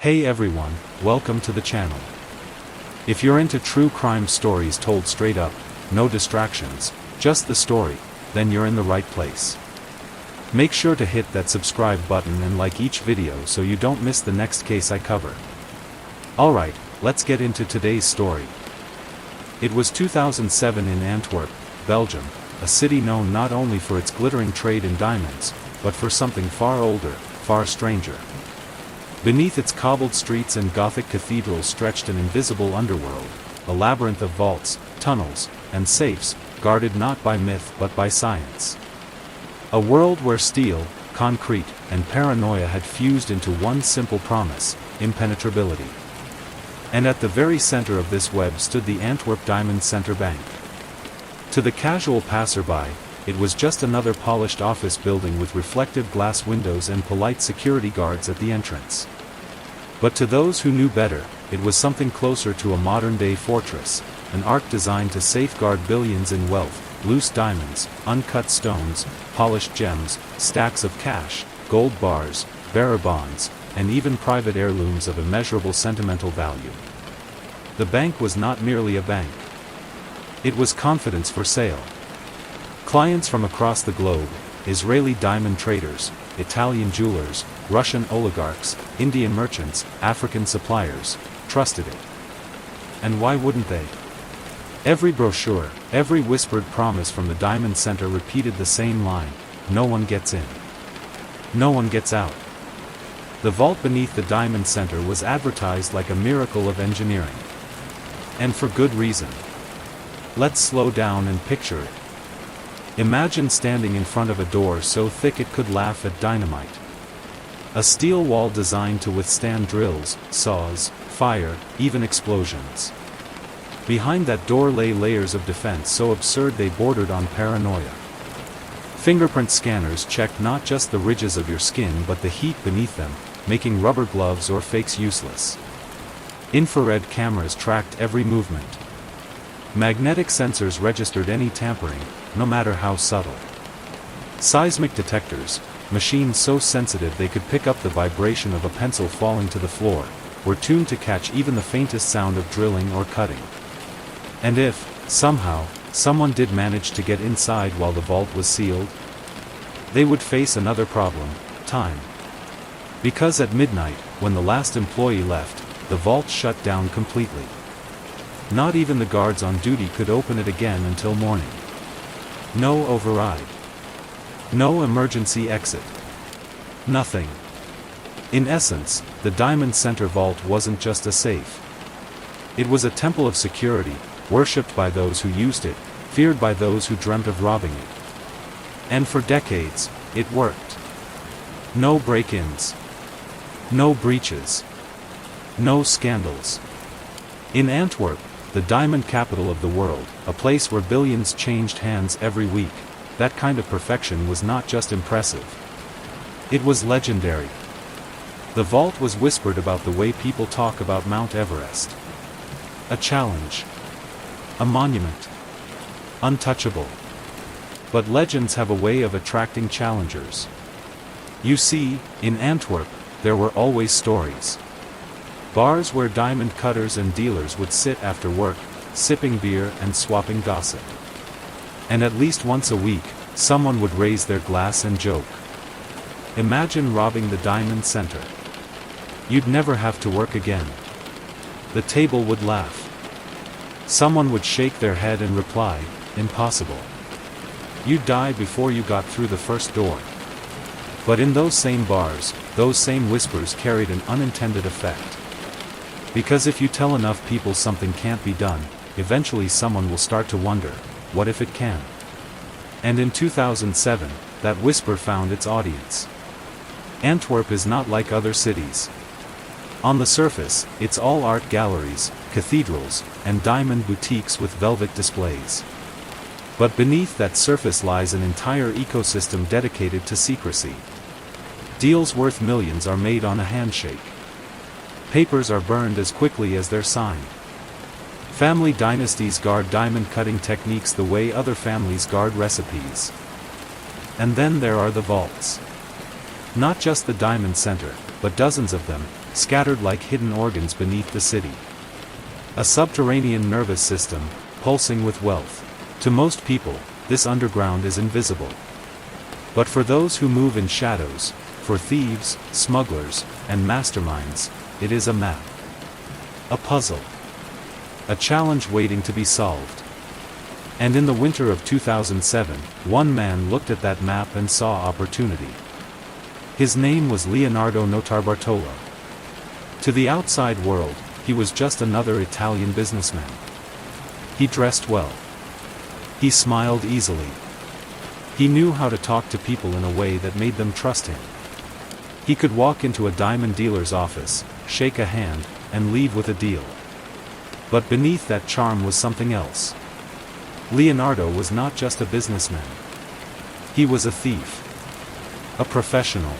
Hey everyone, welcome to the channel. If you're into true crime stories told straight up, no distractions, just the story, then you're in the right place. Make sure to hit that subscribe button and like each video so you don't miss the next case I cover. Alright, let's get into today's story. It was 2007 in Antwerp, Belgium, a city known not only for its glittering trade in diamonds, but for something far older, far stranger. Beneath its cobbled streets and Gothic cathedrals stretched an invisible underworld, a labyrinth of vaults, tunnels, and safes, guarded not by myth but by science. A world where steel, concrete, and paranoia had fused into one simple promise: impenetrability. And at the very center of this web stood the Antwerp Diamond Center Bank. To the casual passerby, it was just another polished office building with reflective glass windows and polite security guards at the entrance. But to those who knew better, it was something closer to a modern-day fortress, an ark designed to safeguard billions in wealth: loose diamonds, uncut stones, polished gems, stacks of cash, gold bars, bearer bonds, and even private heirlooms of immeasurable sentimental value. The bank was not merely a bank. It was confidence for sale. Clients from across the globe, Israeli diamond traders, Italian jewelers, Russian oligarchs, Indian merchants, African suppliers, trusted it. And why wouldn't they? Every brochure, every whispered promise from the Diamond Center repeated the same line: no one gets in. No one gets out. The vault beneath the Diamond Center was advertised like a miracle of engineering. And for good reason. Let's slow down and picture it. Imagine standing in front of a door so thick it could laugh at dynamite. A steel wall designed to withstand drills, saws, fire, even explosions. Behind that door lay layers of defense so absurd they bordered on paranoia. Fingerprint scanners checked not just the ridges of your skin but the heat beneath them, making rubber gloves or fakes useless. Infrared cameras tracked every movement. Magnetic sensors registered any tampering, no matter how subtle. Seismic detectors, machines so sensitive they could pick up the vibration of a pencil falling to the floor, were tuned to catch even the faintest sound of drilling or cutting. And if, somehow, someone did manage to get inside while the vault was sealed, they would face another problem: time. Because at midnight, when the last employee left, the vault shut down completely. Not even the guards on duty could open it again until morning. No override. No emergency exit. Nothing. In essence, the Diamond Center vault wasn't just a safe. It was a temple of security, worshipped by those who used it, feared by those who dreamt of robbing it. And for decades, it worked. No break-ins. No breaches. No scandals. In Antwerp, the diamond capital of the world, a place where billions changed hands every week, that kind of perfection was not just impressive. It was legendary. The vault was whispered about the way people talk about Mount Everest. A challenge. A monument. Untouchable. But legends have a way of attracting challengers. You see, in Antwerp, there were always stories. Bars where diamond cutters and dealers would sit after work, sipping beer and swapping gossip. And at least once a week, someone would raise their glass and joke. Imagine robbing the Diamond Center. You'd never have to work again. The table would laugh. Someone would shake their head and reply, impossible. You'd die before you got through the first door. But in those same bars, those same whispers carried an unintended effect. Because if you tell enough people something can't be done, eventually someone will start to wonder, what if it can? And in 2007, that whisper found its audience. Antwerp is not like other cities. On the surface, it's all art galleries, cathedrals, and diamond boutiques with velvet displays. But beneath that surface lies an entire ecosystem dedicated to secrecy. Deals worth millions are made on a handshake. Papers are burned as quickly as they're signed. Family dynasties guard diamond cutting techniques the way other families guard recipes. And then there are the vaults. Not just the Diamond Center, but dozens of them, scattered like hidden organs beneath the city. A subterranean nervous system, pulsing with wealth. To most people, this underground is invisible. But for those who move in shadows, for thieves, smugglers, and masterminds, it is a map. A puzzle. A challenge waiting to be solved. And in the winter of 2007, one man looked at that map and saw opportunity. His name was Leonardo Notarbartolo. To the outside world, he was just another Italian businessman. He dressed well. He smiled easily. He knew how to talk to people in a way that made them trust him. He could walk into a diamond dealer's office, shake a hand, and leave with a deal. But beneath that charm was something else. Leonardo was not just a businessman. He was a thief. A professional.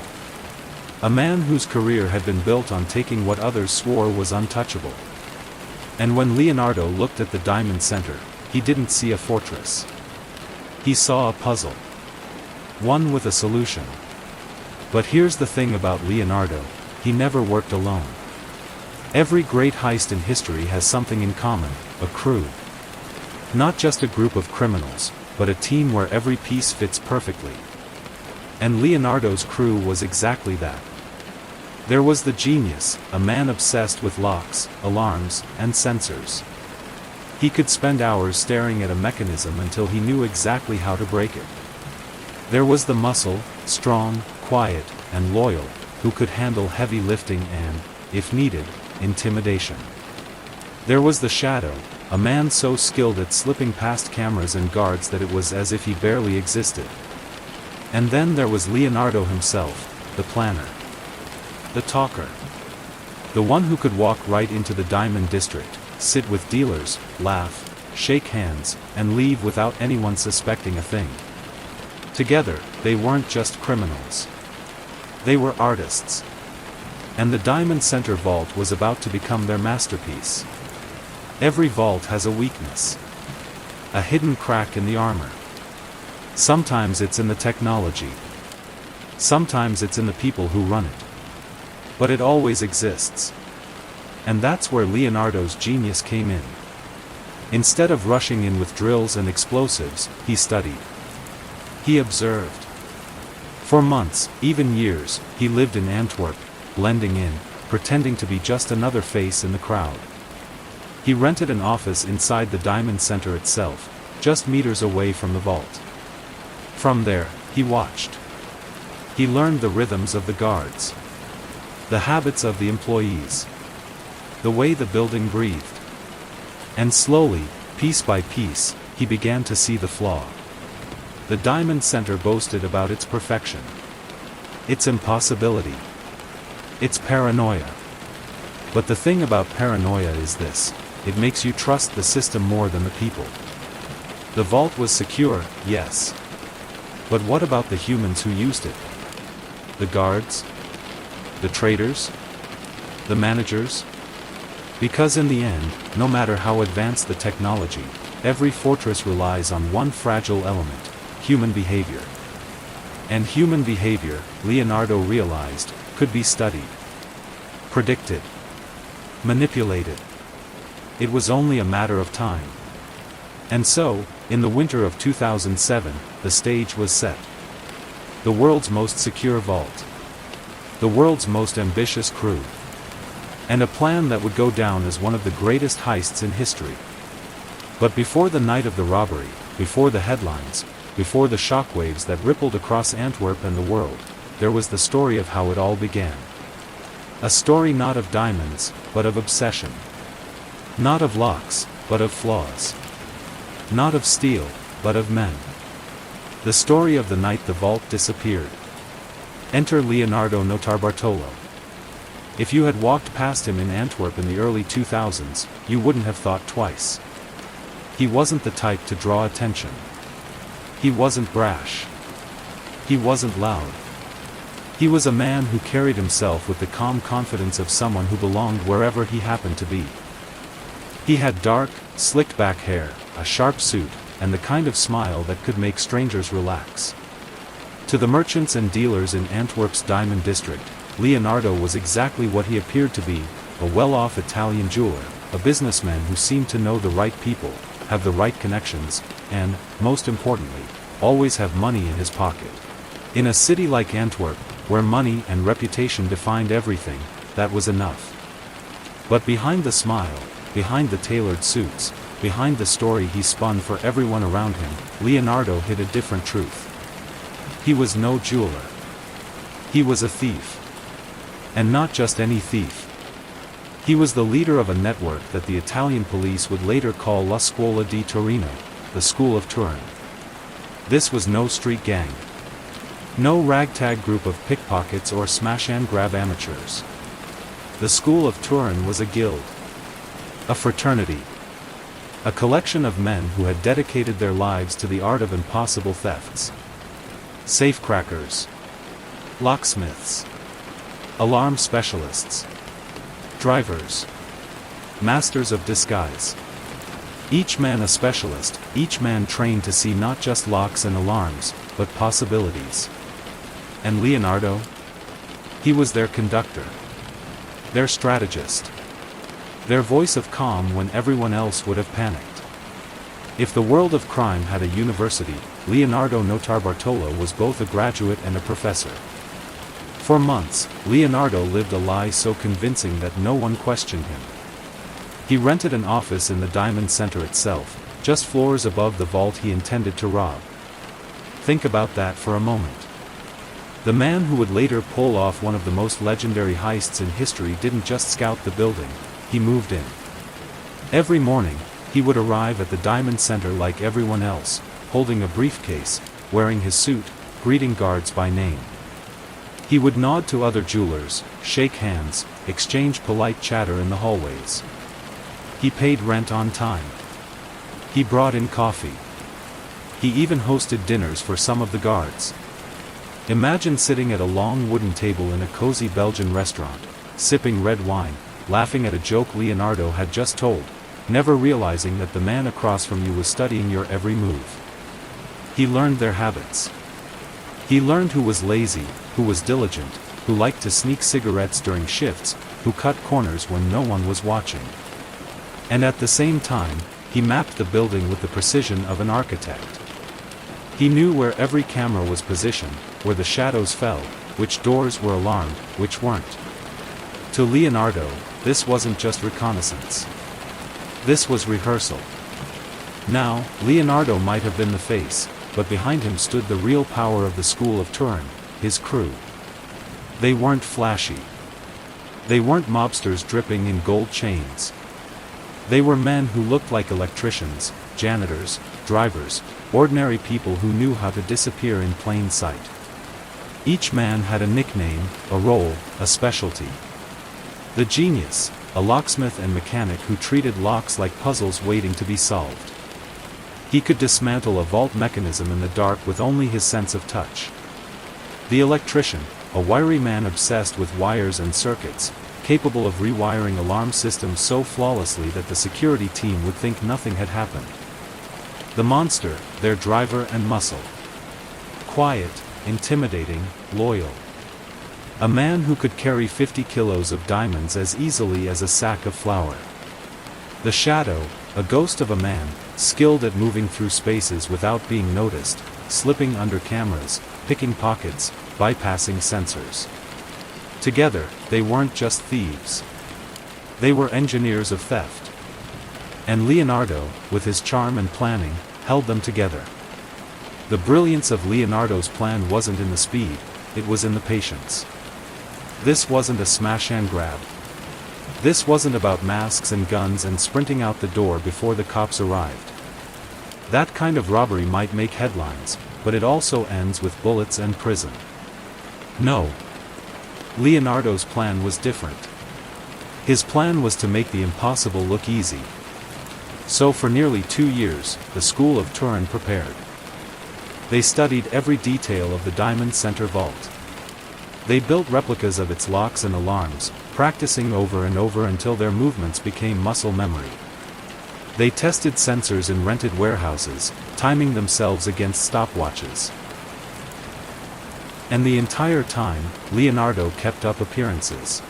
A man whose career had been built on taking what others swore was untouchable. And when Leonardo looked at the diamond center, he didn't see a fortress. He saw a puzzle. One with a solution. But here's the thing about Leonardo, he never worked alone. Every great heist in history has something in common, a crew. Not just a group of criminals, but a team where every piece fits perfectly. And Leonardo's crew was exactly that. There was the genius, a man obsessed with locks, alarms, and sensors. He could spend hours staring at a mechanism until he knew exactly how to break it. There was the muscle, strong, quiet, and loyal, who could handle heavy lifting and, if needed, intimidation. There was the shadow, a man so skilled at slipping past cameras and guards that it was as if he barely existed. And then there was Leonardo himself, the planner. The talker. The one who could walk right into the diamond district, sit with dealers, laugh, shake hands, and leave without anyone suspecting a thing. Together, they weren't just criminals. They were artists. And the Diamond Center vault was about to become their masterpiece. Every vault has a weakness. A hidden crack in the armor. Sometimes it's in the technology. Sometimes it's in the people who run it. But it always exists. And that's where Leonardo's genius came in. Instead of rushing in with drills and explosives, he studied. He observed. For months, even years, he lived in Antwerp, blending in, pretending to be just another face in the crowd. He rented an office inside the Diamond Center itself, just meters away from the vault. From there, he watched. He learned the rhythms of the guards. The habits of the employees. The way the building breathed. And slowly, piece by piece, he began to see the flaw. The Diamond Center boasted about its perfection. Its impossibility. Its paranoia. But the thing about paranoia is this: it makes you trust the system more than the people. The vault was secure, yes. But what about the humans who used it? The guards? The traders? The managers? Because in the end, no matter how advanced the technology, every fortress relies on one fragile element: human behavior. And human behavior, Leonardo realized, could be studied, predicted, manipulated. It was only a matter of time. And so, in the winter of 2007, the stage was set. The world's most secure vault. The world's most ambitious crew. And a plan that would go down as one of the greatest heists in history. But before the night of the robbery, before the headlines, before the shockwaves that rippled across Antwerp and the world, there was the story of how it all began. A story not of diamonds, but of obsession. Not of locks, but of flaws. Not of steel, but of men. The story of the night the vault disappeared. Enter Leonardo Notarbartolo. If you had walked past him in Antwerp in the early 2000s, you wouldn't have thought twice. He wasn't the type to draw attention. He wasn't brash. He wasn't loud. He was a man who carried himself with the calm confidence of someone who belonged wherever he happened to be. He had dark, slicked-back hair, a sharp suit, and the kind of smile that could make strangers relax. To the merchants and dealers in Antwerp's diamond district, Leonardo was exactly what he appeared to be, a well-off Italian jeweler, a businessman who seemed to know the right people, have the right connections, and, most importantly, always have money in his pocket. In a city like Antwerp, where money and reputation defined everything, that was enough. But behind the smile, behind the tailored suits, behind the story he spun for everyone around him, Leonardo hid a different truth. He was no jeweler. He was a thief. And not just any thief. He was the leader of a network that the Italian police would later call La Scuola di Torino, the School of Turin. This was no street gang. No ragtag group of pickpockets or smash-and-grab amateurs. The School of Turin was a guild. A fraternity. A collection of men who had dedicated their lives to the art of impossible thefts. Safecrackers. Locksmiths. Alarm specialists. Drivers. Masters of disguise. Each man a specialist, each man trained to see not just locks and alarms, but possibilities. And Leonardo? He was their conductor. Their strategist. Their voice of calm when everyone else would have panicked. If the world of crime had a university, Leonardo Notarbartolo was both a graduate and a professor. For months, Leonardo lived a lie so convincing that no one questioned him. He rented an office in the Diamond Center itself, just floors above the vault he intended to rob. Think about that for a moment. The man who would later pull off one of the most legendary heists in history didn't just scout the building, he moved in. Every morning, he would arrive at the Diamond Center like everyone else, holding a briefcase, wearing his suit, greeting guards by name. He would nod to other jewelers, shake hands, exchange polite chatter in the hallways. He paid rent on time. He brought in coffee. He even hosted dinners for some of the guards. Imagine sitting at a long wooden table in a cozy Belgian restaurant, sipping red wine, laughing at a joke Leonardo had just told, never realizing that the man across from you was studying your every move. He learned their habits. He learned who was lazy, who was diligent, who liked to sneak cigarettes during shifts, who cut corners when no one was watching. And at the same time, he mapped the building with the precision of an architect. He knew where every camera was positioned, where the shadows fell, which doors were alarmed, which weren't. To Leonardo, this wasn't just reconnaissance. This was rehearsal. Now, Leonardo might have been the face, but behind him stood the real power of the School of Turin, his crew. They weren't flashy. They weren't mobsters dripping in gold chains. They were men who looked like electricians, janitors, drivers, ordinary people who knew how to disappear in plain sight. Each man had a nickname, a role, a specialty. The genius, a locksmith and mechanic who treated locks like puzzles waiting to be solved. He could dismantle a vault mechanism in the dark with only his sense of touch. The electrician, a wiry man obsessed with wires and circuits, capable of rewiring alarm systems so flawlessly that the security team would think nothing had happened. The monster, their driver and muscle. Quiet, intimidating, loyal. A man who could carry 50 kilos of diamonds as easily as a sack of flour. The shadow, a ghost of a man, skilled at moving through spaces without being noticed, slipping under cameras, picking pockets, bypassing sensors. Together, they weren't just thieves. They were engineers of theft. And Leonardo, with his charm and planning, held them together. The brilliance of Leonardo's plan wasn't in the speed, it was in the patience. This wasn't a smash and grab. This wasn't about masks and guns and sprinting out the door before the cops arrived. That kind of robbery might make headlines, but it also ends with bullets and prison. No. Leonardo's plan was different. His plan was to make the impossible look easy. So for nearly 2 years, the School of Turin prepared. They studied every detail of the Diamond Center vault. They built replicas of its locks and alarms, practicing over and over until their movements became muscle memory. They tested sensors in rented warehouses, timing themselves against stopwatches. And the entire time, Leonardo kept up appearances.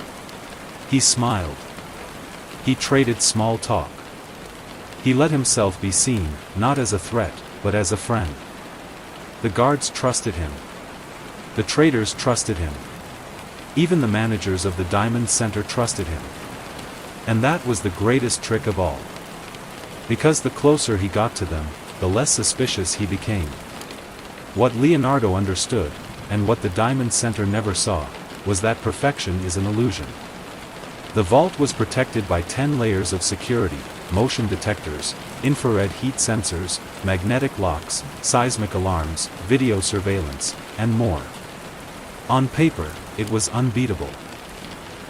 He smiled. He traded small talk. He let himself be seen, not as a threat, but as a friend. The guards trusted him. The traders trusted him. Even the managers of the Diamond Center trusted him. And that was the greatest trick of all. Because the closer he got to them, the less suspicious he became. What Leonardo understood, and what the Diamond Center never saw, was that perfection is an illusion. The vault was protected by 10 layers of security, motion detectors, infrared heat sensors, magnetic locks, seismic alarms, video surveillance, and more. On paper, it was unbeatable.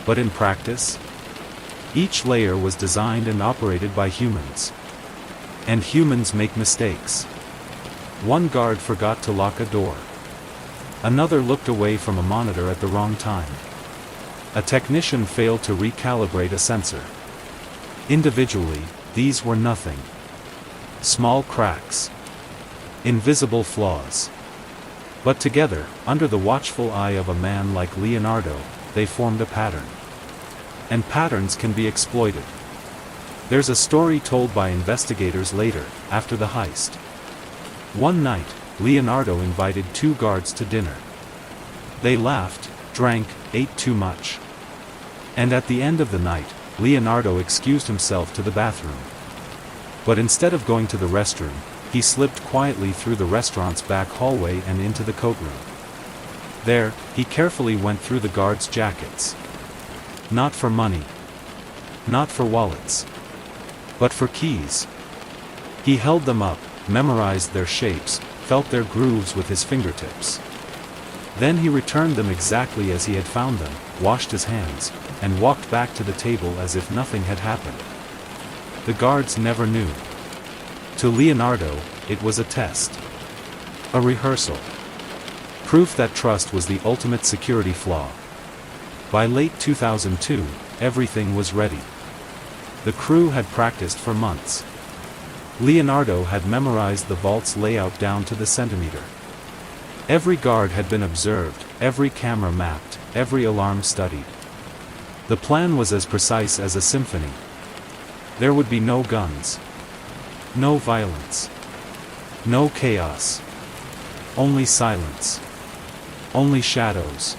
But in practice, each layer was designed and operated by humans. And humans make mistakes. One guard forgot to lock a door. Another looked away from a monitor at the wrong time. A technician failed to recalibrate a sensor. Individually, these were nothing. Small cracks. Invisible flaws. But together, under the watchful eye of a man like Leonardo, they formed a pattern. And patterns can be exploited. There's a story told by investigators later, after the heist. One night, Leonardo invited 2 guards to dinner. They laughed, drank, ate too much. And at the end of the night, Leonardo excused himself to the bathroom. But instead of going to the restroom, he slipped quietly through the restaurant's back hallway and into the coat room. There, he carefully went through the guards' jackets. Not for money. Not for wallets. But for keys. He held them up, memorized their shapes, felt their grooves with his fingertips. Then he returned them exactly as he had found them, washed his hands, and walked back to the table as if nothing had happened. The guards never knew. To Leonardo, it was a test. A rehearsal. Proof that trust was the ultimate security flaw. By late 2002, everything was ready. The crew had practiced for months. Leonardo had memorized the vault's layout down to the centimeter. Every guard had been observed, every camera mapped, every alarm studied. The plan was as precise as a symphony. There would be no guns. No violence. No chaos. Only silence. Only shadows.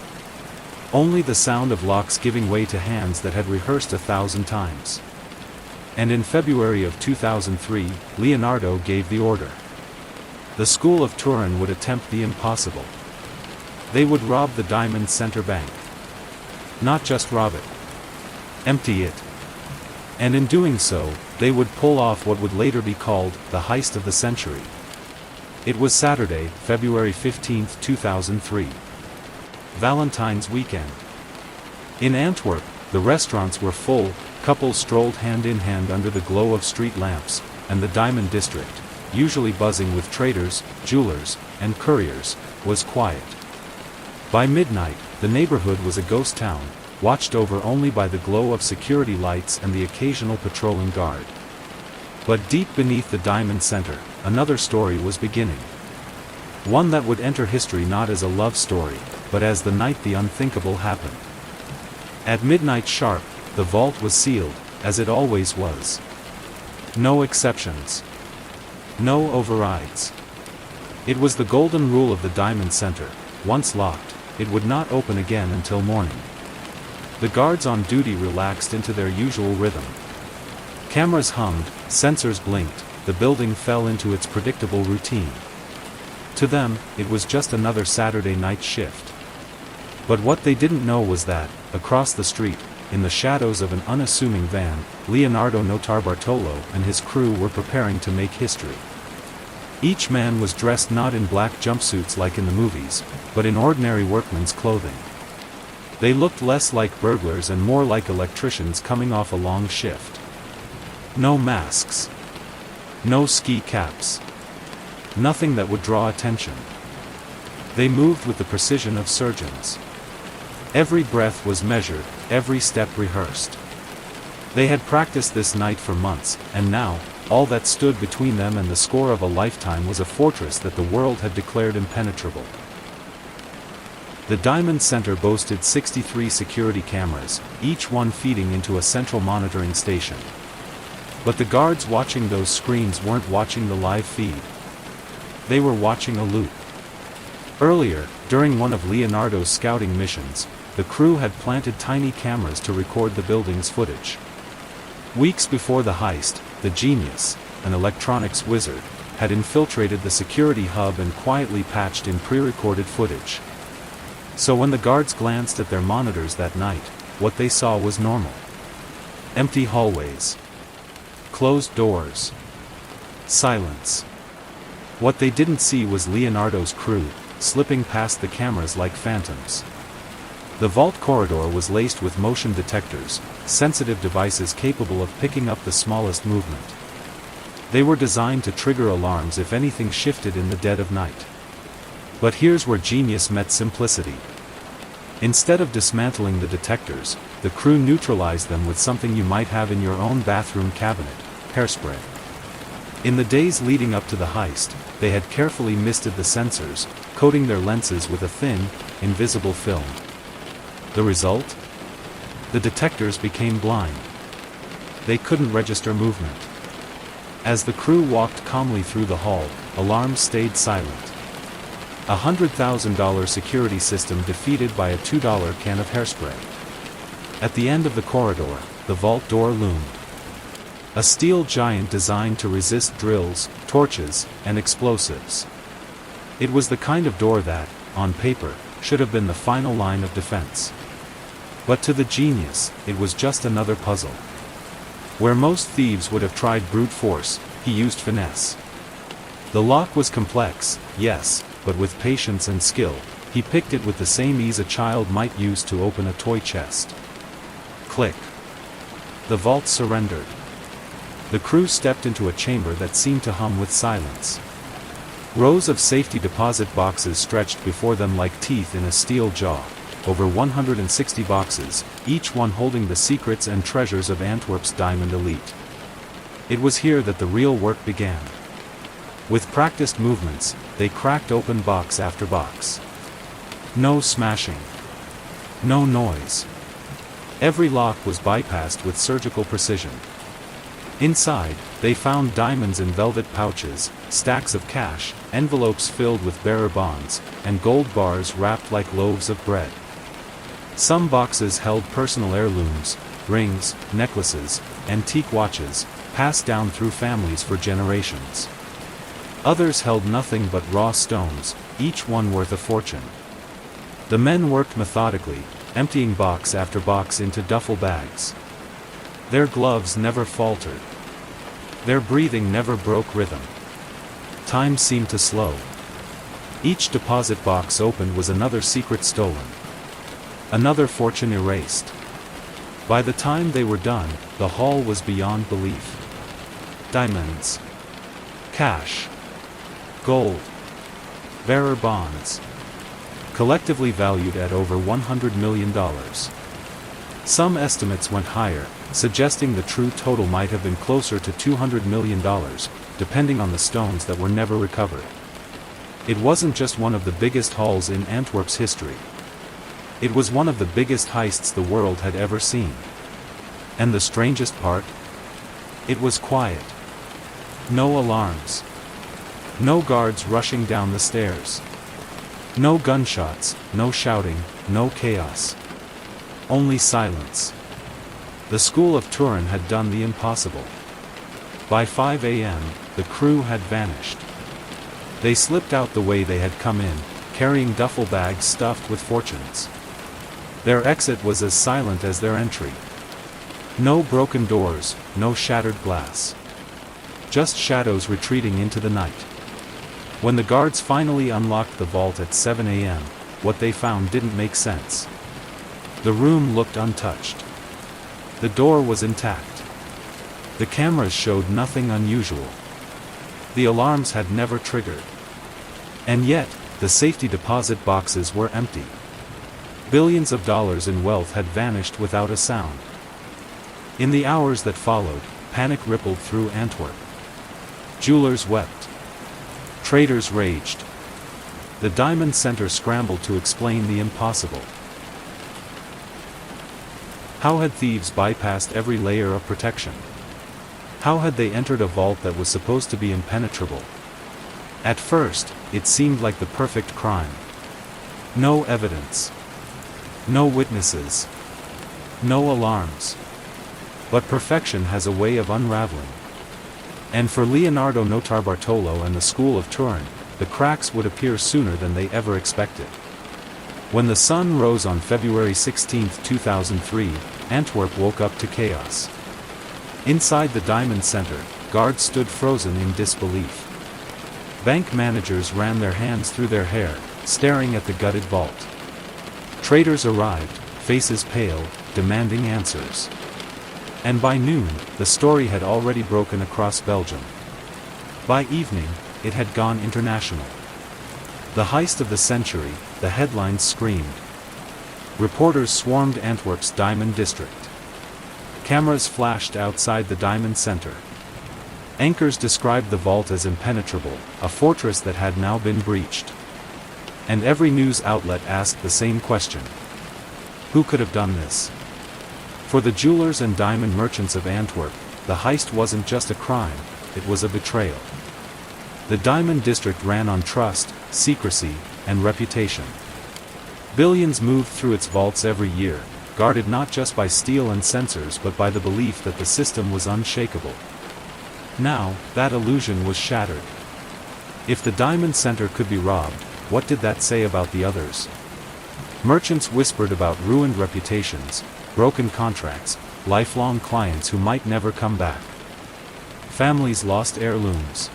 Only the sound of locks giving way to hands that had rehearsed 1,000 times. And in February of 2003, Leonardo gave the order. The school of Turin would attempt the impossible. They would rob the Diamond Center Bank. Not just rob it. Empty it. And in doing so, they would pull off what would later be called the heist of the century. It was Saturday, February 15, 2003. Valentine's weekend. In Antwerp, the restaurants were full, couples strolled hand in hand under the glow of street lamps, and the Diamond District, usually buzzing with traders, jewelers, and couriers, was quiet. By midnight, the neighborhood was a ghost town, watched over only by the glow of security lights and the occasional patrolling guard. But deep beneath the Diamond Center, another story was beginning. One that would enter history not as a love story, but as the night the unthinkable happened. At midnight sharp, the vault was sealed, as it always was. No exceptions. No overrides. It was the golden rule of the Diamond Center: once locked, it would not open again until morning. The guards on duty relaxed into their usual rhythm. Cameras hummed, sensors blinked, the building fell into its predictable routine. To them, it was just another Saturday night shift. But what they didn't know was that, across the street, in the shadows of an unassuming van, Leonardo Notarbartolo and his crew were preparing to make history. Each man was dressed not in black jumpsuits like in the movies, but in ordinary workman's clothing. They looked less like burglars and more like electricians coming off a long shift. No masks. No ski caps. Nothing that would draw attention. They moved with the precision of surgeons. Every breath was measured, every step rehearsed. They had practiced this night for months, and now, all that stood between them and the score of a lifetime was a fortress that the world had declared impenetrable. The Diamond Center boasted 63 security cameras, each one feeding into a central monitoring station. But the guards watching those screens weren't watching the live feed. They were watching a loop. Earlier, during one of Leonardo's scouting missions, the crew had planted tiny cameras to record the building's footage. Weeks before the heist, the genius, an electronics wizard, had infiltrated the security hub and quietly patched in pre-recorded footage. So when the guards glanced at their monitors that night, what they saw was normal. Empty hallways. Closed doors. Silence. What they didn't see was Leonardo's crew, slipping past the cameras like phantoms. The vault corridor was laced with motion detectors, sensitive devices capable of picking up the smallest movement. They were designed to trigger alarms if anything shifted in the dead of night. But here's where genius met simplicity. Instead of dismantling the detectors, the crew neutralized them with something you might have in your own bathroom cabinet: hairspray. In the days leading up to the heist, they had carefully misted the sensors, coating their lenses with a thin, invisible film. The result? The detectors became blind. They couldn't register movement. As the crew walked calmly through the hall, alarms stayed silent. $100,000 security system defeated by a $2 can of hairspray. At the end of the corridor, the vault door loomed. A steel giant designed to resist drills, torches, and explosives. It was the kind of door that, on paper, should have been the final line of defense. But to the genius, it was just another puzzle. Where most thieves would have tried brute force, he used finesse. The lock was complex, yes, but with patience and skill, he picked it with the same ease a child might use to open a toy chest. Click. The vault surrendered. The crew stepped into a chamber that seemed to hum with silence. Rows of safety deposit boxes stretched before them like teeth in a steel jaw. Over 160 boxes, each one holding the secrets and treasures of Antwerp's diamond elite. It was here that the real work began. With practiced movements, they cracked open box after box. No smashing. No noise. Every lock was bypassed with surgical precision. Inside, they found diamonds in velvet pouches, stacks of cash, envelopes filled with bearer bonds, and gold bars wrapped like loaves of bread. Some boxes held personal heirlooms, rings, necklaces, antique watches, passed down through families for generations. Others held nothing but raw stones, each one worth a fortune. The men worked methodically, emptying box after box into duffel bags. Their gloves never faltered. Their breathing never broke rhythm. Time seemed to slow. Each deposit box opened was another secret stolen. Another fortune erased. By the time they were done, the haul was beyond belief. Diamonds. Cash. Gold. Bearer bonds. Collectively valued at over $100 million. Some estimates went higher, suggesting the true total might have been closer to $200 million, depending on the stones that were never recovered. It wasn't just one of the biggest hauls in Antwerp's history. It was one of the biggest heists the world had ever seen. And the strangest part? It was quiet. No alarms. No guards rushing down the stairs. No gunshots, no shouting, no chaos. Only silence. The school of Turin had done the impossible. By 5 a.m., the crew had vanished. They slipped out the way they had come in, carrying duffel bags stuffed with fortunes. Their exit was as silent as their entry. No broken doors, no shattered glass. Just shadows retreating into the night. When the guards finally unlocked the vault at 7 a.m., what they found didn't make sense. The room looked untouched. The door was intact. The cameras showed nothing unusual. The alarms had never triggered. And yet, the safety deposit boxes were empty. Billions of dollars in wealth had vanished without a sound. In the hours that followed, panic rippled through Antwerp. Jewelers wept. Traders raged. The Diamond Center scrambled to explain the impossible. How had thieves bypassed every layer of protection? How had they entered a vault that was supposed to be impenetrable? At first, it seemed like the perfect crime. No evidence. No witnesses. No alarms. But perfection has a way of unraveling. And for Leonardo Notarbartolo and the school of Turin, the cracks would appear sooner than they ever expected. When the sun rose on February 16, 2003, Antwerp woke up to chaos. Inside the Diamond Center, guards stood frozen in disbelief. Bank managers ran their hands through their hair, staring at the gutted vault. Traders arrived, faces pale, demanding answers. And by noon, the story had already broken across Belgium. By evening, it had gone international. The heist of the century, the headlines screamed. Reporters swarmed Antwerp's Diamond District. Cameras flashed outside the Diamond Center. Anchors described the vault as impenetrable, a fortress that had now been breached. And every news outlet asked the same question. Who could have done this? For the jewelers and diamond merchants of Antwerp, the heist wasn't just a crime, it was a betrayal. The Diamond District ran on trust, secrecy, and reputation. Billions moved through its vaults every year, guarded not just by steel and sensors but by the belief that the system was unshakable. Now, that illusion was shattered. If the Diamond Center could be robbed, what did that say about the others? Merchants whispered about ruined reputations, broken contracts, lifelong clients who might never come back. Families lost heirlooms.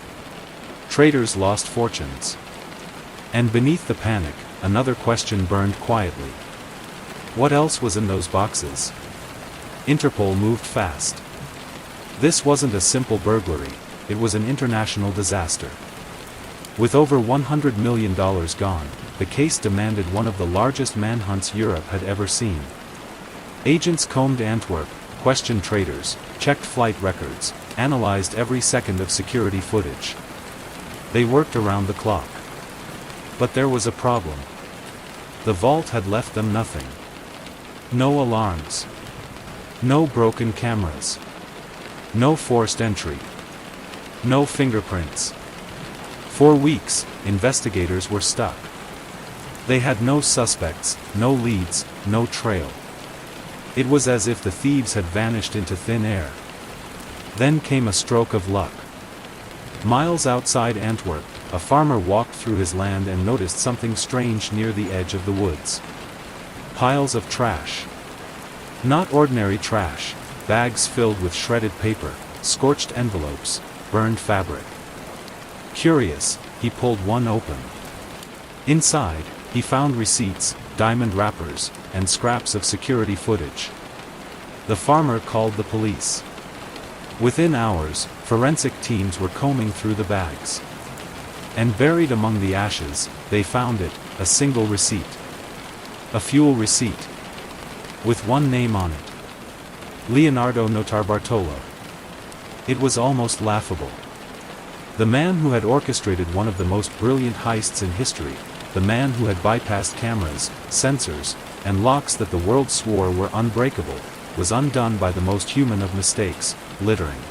Traders lost fortunes. And beneath the panic, another question burned quietly. What else was in those boxes? Interpol moved fast. This wasn't a simple burglary, it was an international disaster. With over $100 million gone, the case demanded one of the largest manhunts Europe had ever seen. Agents combed Antwerp, questioned traders, checked flight records, analyzed every second of security footage. They worked around the clock. But there was a problem. The vault had left them nothing. No alarms. No broken cameras. No forced entry. No fingerprints. For weeks, investigators were stuck. They had no suspects, no leads, no trail. It was as if the thieves had vanished into thin air. Then came a stroke of luck. Miles outside Antwerp, a farmer walked through his land and noticed something strange near the edge of the woods. Piles of trash. Not ordinary trash, bags filled with shredded paper, scorched envelopes, burned fabric. Curious, he pulled one open. Inside, he found receipts, diamond wrappers, and scraps of security footage. The farmer called the police. Within hours, forensic teams were combing through the bags. And buried among the ashes, they found it, a single receipt. A fuel receipt. With one name on it. Leonardo Notarbartolo. It was almost laughable. The man who had orchestrated one of the most brilliant heists in history, the man who had bypassed cameras, sensors, and locks that the world swore were unbreakable, was undone by the most human of mistakes, littering.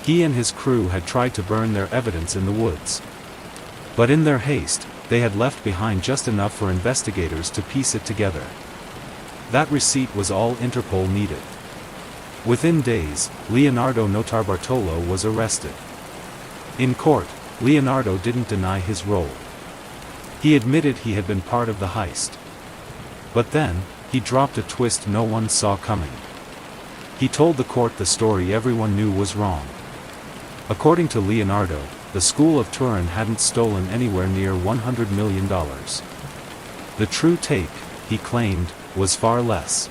He and his crew had tried to burn their evidence in the woods. But in their haste, they had left behind just enough for investigators to piece it together. That receipt was all Interpol needed. Within days, Leonardo Notarbartolo was arrested. In court, Leonardo didn't deny his role. He admitted he had been part of the heist. But then, he dropped a twist no one saw coming. He told the court the story everyone knew was wrong. According to Leonardo, the school of Turin hadn't stolen anywhere near $100 million. The true take, he claimed, was far less.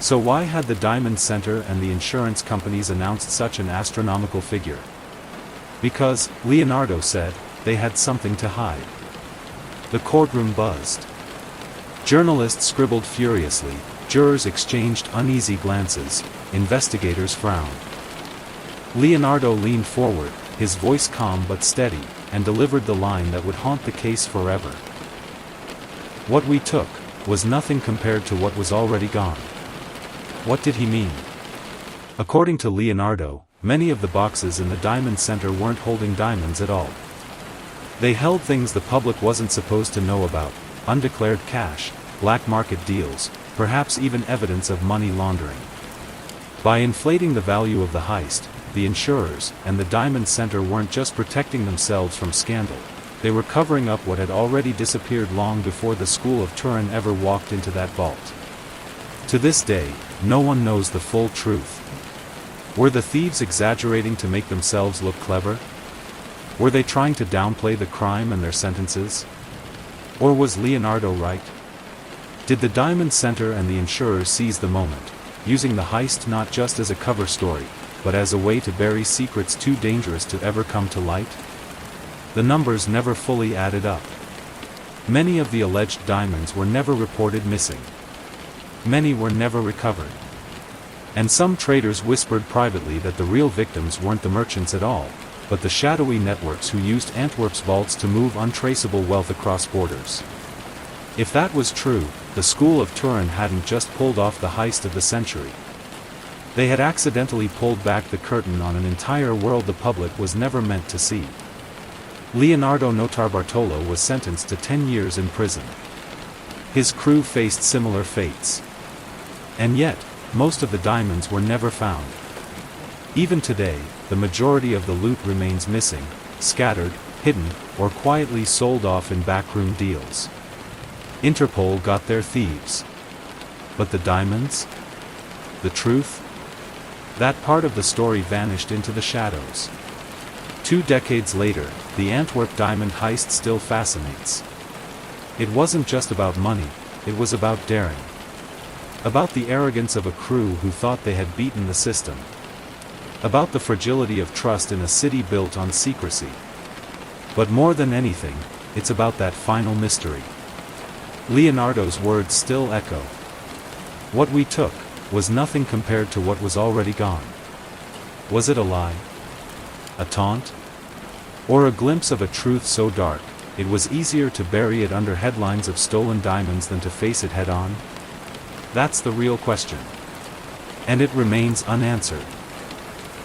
So why had the Diamond Center and the insurance companies announced such an astronomical figure? Because, Leonardo said, they had something to hide. The courtroom buzzed. Journalists scribbled furiously, jurors exchanged uneasy glances, investigators frowned. Leonardo leaned forward, his voice calm but steady. and delivered the line that would haunt the case forever. What we took was nothing compared to what was already gone. What did he mean? According to Leonardo, many of the boxes in the diamond center weren't holding diamonds at all. They held things the public wasn't supposed to know about: undeclared cash, black market deals, perhaps even evidence of money laundering. By inflating the value of the heist, the insurers and the diamond center weren't just protecting themselves from scandal, they were covering up what had already disappeared long before the school of Turin ever walked into that vault. To this day, no one knows the full truth. Were the thieves exaggerating to make themselves look clever? Were they trying to downplay the crime and their sentences? Or was Leonardo right? Did the diamond center and the insurers seize the moment, using the heist not just as a cover story, but as a way to bury secrets too dangerous to ever come to light? The numbers never fully added up. Many of the alleged diamonds were never reported missing. Many were never recovered. And some traders whispered privately that the real victims weren't the merchants at all, but the shadowy networks who used Antwerp's vaults to move untraceable wealth across borders. If that was true, the school of Turin hadn't just pulled off the heist of the century. They had accidentally pulled back the curtain on an entire world the public was never meant to see. Leonardo Notarbartolo was sentenced to 10 years in prison. His crew faced similar fates. And yet, most of the diamonds were never found. Even today, the majority of the loot remains missing, scattered, hidden, or quietly sold off in backroom deals. Interpol got their thieves. But the diamonds? The truth? That part of the story vanished into the shadows. 2 decades later, the Antwerp diamond heist still fascinates. It wasn't just about money, it was about daring. About the arrogance of a crew who thought they had beaten the system. About the fragility of trust in a city built on secrecy. But more than anything, it's about that final mystery. Leonardo's words still echo. What we took was nothing compared to what was already gone. Was it a lie? A taunt? Or a glimpse of a truth so dark, it was easier to bury it under headlines of stolen diamonds than to face it head-on? That's the real question. And it remains unanswered.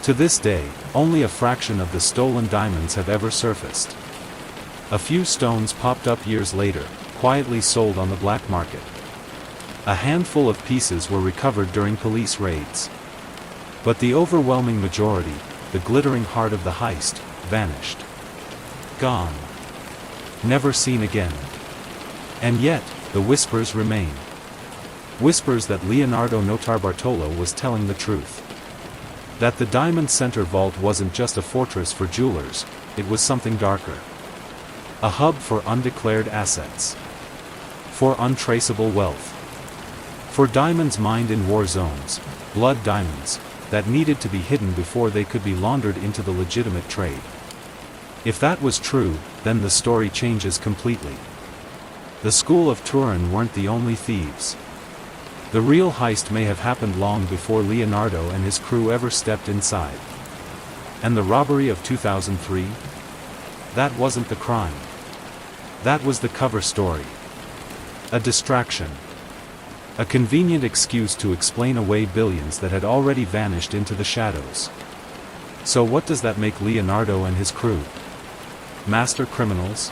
To this day, only a fraction of the stolen diamonds have ever surfaced. A few stones popped up years later, quietly sold on the black market. A handful of pieces were recovered during police raids. But the overwhelming majority, the glittering heart of the heist, vanished. Gone. Never seen again. And yet, the whispers remain. Whispers that Leonardo Notarbartolo was telling the truth. That the Diamond Center vault wasn't just a fortress for jewelers, it was something darker. A hub for undeclared assets. For untraceable wealth. For diamonds mined in war zones, blood diamonds, that needed to be hidden before they could be laundered into the legitimate trade. If that was true, then the story changes completely. The school of Turin weren't the only thieves. The real heist may have happened long before Leonardo and his crew ever stepped inside. And the robbery of 2003? That wasn't the crime. That was the cover story. A distraction. A convenient excuse to explain away billions that had already vanished into the shadows. So what does that make Leonardo and his crew? Master criminals?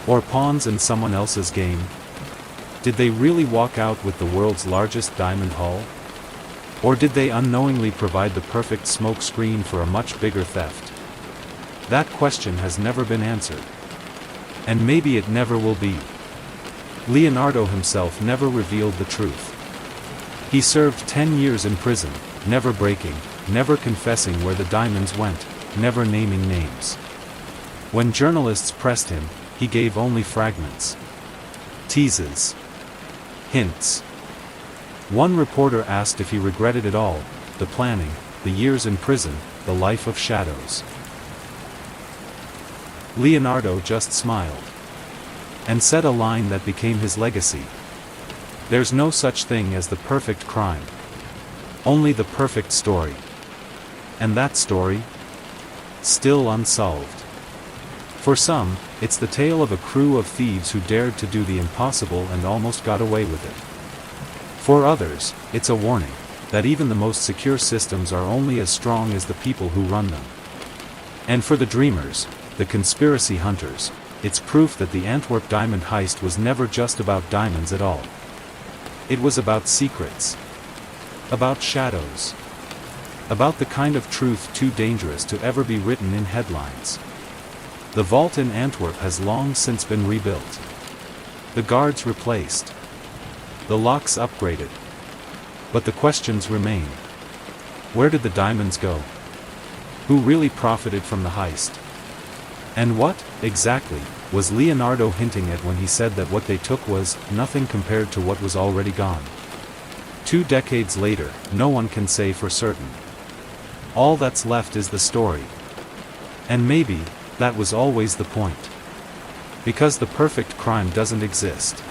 Or pawns in someone else's game? Did they really walk out with the world's largest diamond haul? Or did they unknowingly provide the perfect smokescreen for a much bigger theft? That question has never been answered. And maybe it never will be. Leonardo himself never revealed the truth. He served 10 years in prison, never breaking, never confessing where the diamonds went, never naming names. When journalists pressed him, he gave only fragments. Teases. Hints. One reporter asked if he regretted it all, the planning, the years in prison, the life of shadows. Leonardo just smiled. And said a line that became his legacy. There's no such thing as the perfect crime. Only the perfect story. And that story? Still unsolved. For some, it's the tale of a crew of thieves who dared to do the impossible and almost got away with it. For others, it's a warning that even the most secure systems are only as strong as the people who run them. And for the dreamers, the conspiracy hunters, it's proof that the Antwerp diamond heist was never just about diamonds at all. It was about secrets. About shadows. About the kind of truth too dangerous to ever be written in headlines. The vault in Antwerp has long since been rebuilt. The guards replaced. The locks upgraded. But the questions remain. Where did the diamonds go? Who really profited from the heist? And what, exactly, was Leonardo hinting at when he said that what they took was nothing compared to what was already gone? 2 decades later, no one can say for certain. All that's left is the story. And maybe, that was always the point. Because the perfect crime doesn't exist.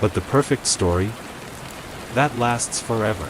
But the perfect story? That lasts forever.